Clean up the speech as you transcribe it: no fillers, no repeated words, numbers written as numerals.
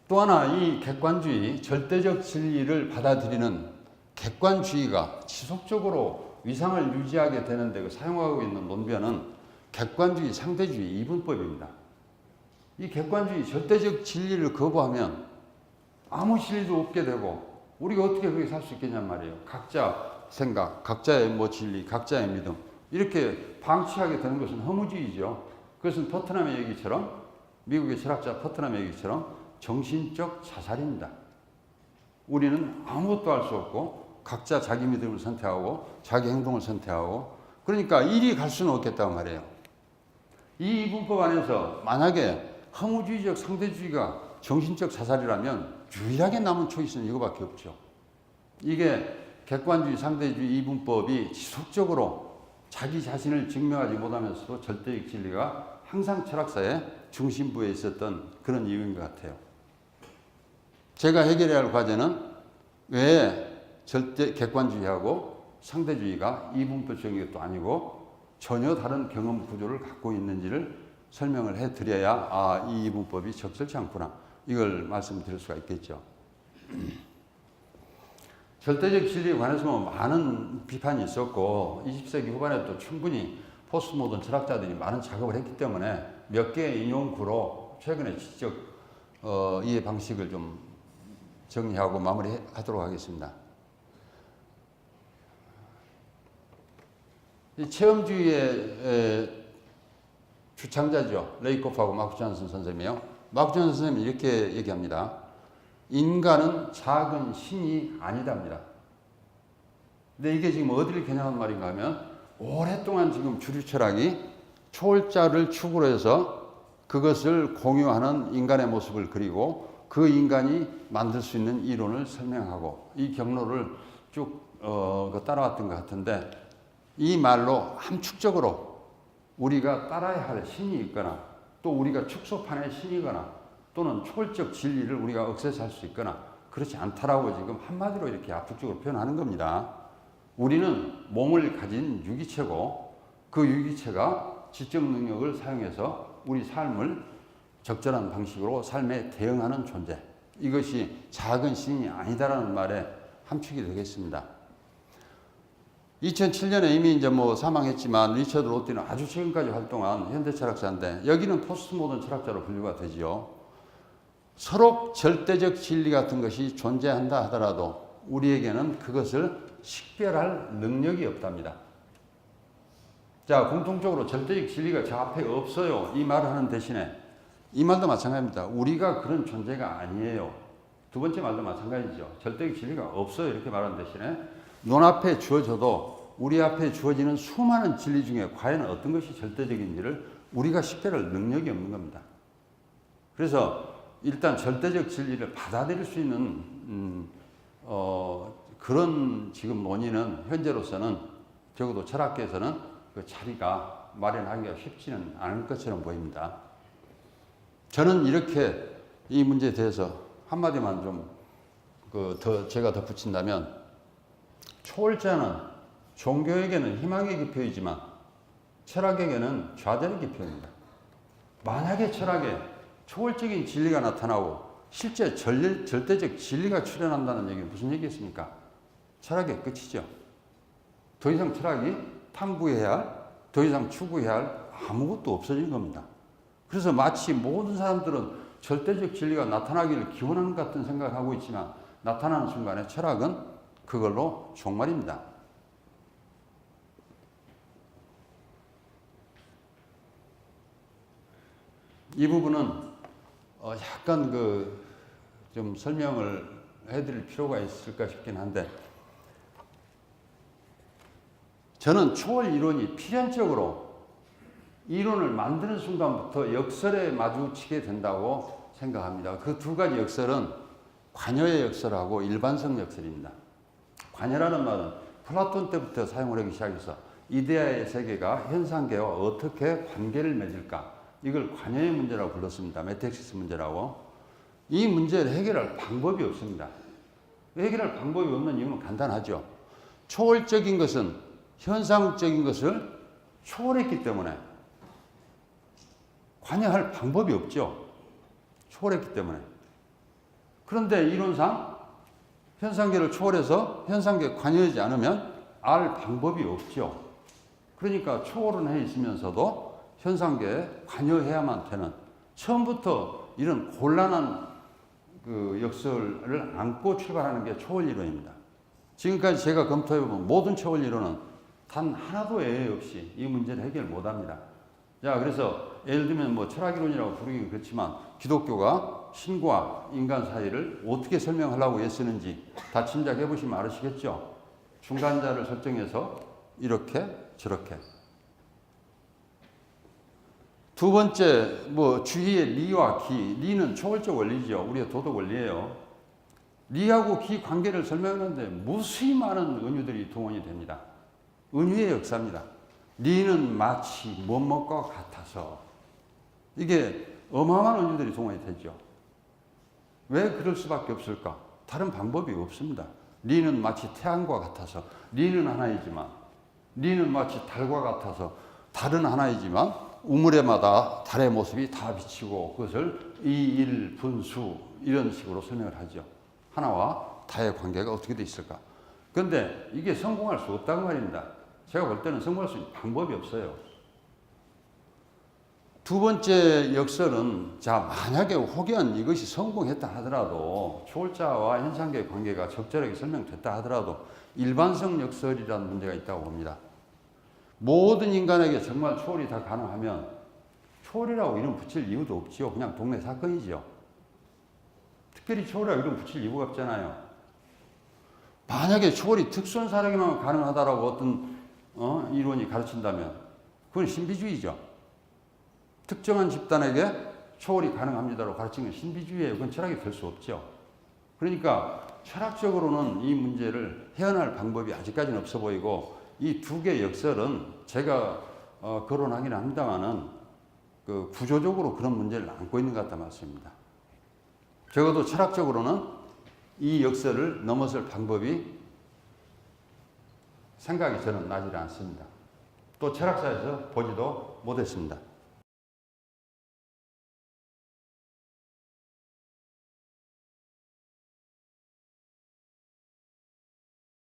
또 하나 이 객관주의, 절대적 진리를 받아들이는 객관주의가 지속적으로 위상을 유지하게 되는데 사용하고 있는 논변은 객관주의, 상대주의, 이분법입니다. 이 객관주의, 절대적 진리를 거부하면 아무 진리도 없게 되고 우리가 어떻게 그렇게 살 수 있겠냔 말이에요. 각자 생각, 각자의 진리, 각자의 믿음 이렇게 방치하게 되는 것은 허무주의죠. 그것은 토트넘의 얘기처럼, 미국의 철학자 토트넘의 얘기처럼 정신적 자살입니다. 우리는 아무것도 할 수 없고 각자 자기 믿음을 선택하고 자기 행동을 선택하고, 그러니까 이리 갈 수는 없겠다고 말이에요. 이 이분법 안에서 만약에 허무주의적 상대주의가 정신적 자살이라면 유일하게 남은 초이스는 이거밖에 없죠. 이게 객관주의, 상대주의 이분법이 지속적으로 자기 자신을 증명하지 못하면서도 절대적 진리가 항상 철학사의 중심부에 있었던 그런 이유인 것 같아요. 제가 해결해야 할 과제는 왜 절대 객관주의하고 상대주의가 이분법적인 것도 아니고 전혀 다른 경험 구조를 갖고 있는지를 설명을 해드려야 이 이분법이 적절치 않구나, 이걸 말씀드릴 수가 있겠죠. 절대적 진리에 관해서 많은 비판이 있었고 20세기 후반에 또 충분히 포스트 모던 철학자들이 많은 작업을 했기 때문에 몇 개의 인용구로 최근에 지적 이해 방식을 좀 정리하고 마무리하도록 하겠습니다. 이 체험주의의 주창자죠. 레이코프하고 마크 존슨 선생님이요. 마크 존슨 선생님이 이렇게 얘기합니다. 인간은 작은 신이 아니답니다. 근데 이게 지금 어디를 겨냥한 말인가 하면 오랫동안 지금 주류 철학이 초월자를 축으로 해서 그것을 공유하는 인간의 모습을 그리고 그 인간이 만들 수 있는 이론을 설명하고 이 경로를 쭉 따라왔던 것 같은데, 이 말로 함축적으로 우리가 따라야 할 신이 있거나 또 우리가 축소판의 신이거나 또는 초월적 진리를 우리가 억세스할 수 있거나 그렇지 않다라고 지금 한마디로 이렇게 압축적으로 표현하는 겁니다. 우리는 몸을 가진 유기체고 그 유기체가 지적 능력을 사용해서 우리 삶을 적절한 방식으로 삶에 대응하는 존재, 이것이 작은 신이 아니다라는 말에 함축이 되겠습니다. 2007년에 이미 이제 사망했지만 리처드 로티는 아주 최근까지 활동한 현대 철학자인데 여기는 포스트 모던 철학자로 분류가 되지요. 서로 절대적 진리 같은 것이 존재한다 하더라도 우리에게는 그것을 식별할 능력이 없답니다. 자, 공통적으로 절대적 진리가 저 앞에 없어요, 이 말을 하는 대신에 이 말도 마찬가지입니다. 우리가 그런 존재가 아니에요. 두 번째 말도 마찬가지죠. 절대적 진리가 없어요, 이렇게 말하는 대신에 눈앞에 주어져도 우리 앞에 주어지는 수많은 진리 중에 과연 어떤 것이 절대적인지를 우리가 식별할 능력이 없는 겁니다. 그래서 일단 절대적 진리를 받아들일 수 있는 그런 지금 논의는 현재로서는 적어도 철학계에서는 그 자리가 마련하기가 쉽지는 않을 것처럼 보입니다. 저는 이렇게 이 문제에 대해서 한마디만 좀 제가 덧붙인다면, 초월자는 종교에게는 희망의 기표이지만 철학에게는 좌절의 기표입니다. 만약에 철학에 초월적인 진리가 나타나고 실제 절대적 진리가 출현한다는 얘기는 무슨 얘기겠습니까? 철학의 끝이죠. 더 이상 철학이 탐구해야 할, 더 이상 추구해야 할 아무것도 없어진 겁니다. 그래서 마치 모든 사람들은 절대적 진리가 나타나기를 기원하는 것 같은 생각을 하고 있지만 나타나는 순간에 철학은 그걸로 종말입니다. 이 부분은 약간 좀 설명을 해드릴 필요가 있을까 싶긴 한데, 저는 초월 이론이 필연적으로 이론을 만드는 순간부터 역설에 마주치게 된다고 생각합니다. 그 두 가지 역설은 관여의 역설하고 일반성 역설입니다. 관여라는 말은 플라톤 때부터 사용을 하기 시작해서 이데아의 세계가 현상계와 어떻게 관계를 맺을까, 이걸 관여의 문제라고 불렀습니다. 메테식스 문제라고. 이 문제를 해결할 방법이 없습니다. 해결할 방법이 없는 이유는 간단하죠. 초월적인 것은 현상적인 것을 초월했기 때문에 관여할 방법이 없죠. 초월했기 때문에. 그런데 이론상 현상계를 초월해서 현상계에 관여하지 않으면 알 방법이 없죠. 그러니까 초월은 해 있으면서도 현상계에 관여해야만 되는, 처음부터 이런 곤란한 그 역설을 안고 출발하는 게 초월 이론입니다. 지금까지 제가 검토해본 모든 초월 이론은 단 하나도 예외 없이 이 문제를 해결 못합니다. 자, 그래서 예를 들면 뭐 철학이론이라고 부르긴 그렇지만 기독교가 신과 인간 사이를 어떻게 설명하려고 애쓰는지 다 짐작해 보시면 알으시겠죠. 중간자를 설정해서 이렇게 저렇게. 두 번째, 뭐 주의의 리와 기. 리는 초월적 원리죠. 우리의 도덕 원리예요. 리하고 기 관계를 설명하는데 무수히 많은 은유들이 동원이 됩니다. 은유의 역사입니다. 리는 마치 뭐뭐과 같아서, 이게 어마어마한 은유들이 동원이 되죠. 왜 그럴 수밖에 없을까? 다른 방법이 없습니다. 리는 마치 태양과 같아서, 리는 하나이지만, 리는 마치 달과 같아서 달은 하나이지만 우물에마다 달의 모습이 다 비치고 그것을 이일 분수 이런 식으로 설명을 하죠. 하나와 다의 관계가 어떻게 돼 있을까? 그런데 이게 성공할 수 없다는 말입니다. 제가 볼 때는 성공할 수 있는 방법이 없어요. 두 번째 역설은, 자, 만약에 혹연 이것이 성공했다 하더라도, 초월자와 현상계의 관계가 적절하게 설명됐다 하더라도 일반성 역설이라는 문제가 있다고 봅니다. 모든 인간에게 정말 초월이 다 가능하면 초월이라고 이름 붙일 이유도 없지요. 그냥 동네 사건이지요. 특별히 초월이라고 이름 붙일 이유가 없잖아요. 만약에 초월이 특수한 사람에게만 가능하다라고 어떤 이론이 가르친다면 그건 신비주의죠. 특정한 집단에게 초월이 가능합니다라고 가르친 건 신비주의예요. 그건 철학이 될 수 없죠. 그러니까 철학적으로는 이 문제를 헤어날 방법이 아직까지는 없어 보이고, 이 두 개의 역설은 제가 거론하기는 합니다만은 그 구조적으로 그런 문제를 안고 있는 것 같다 말씀입니다. 적어도 철학적으로는 이 역설을 넘어설 방법이 생각이 저는 나지 않습니다. 또 철학사에서 보지도 못했습니다.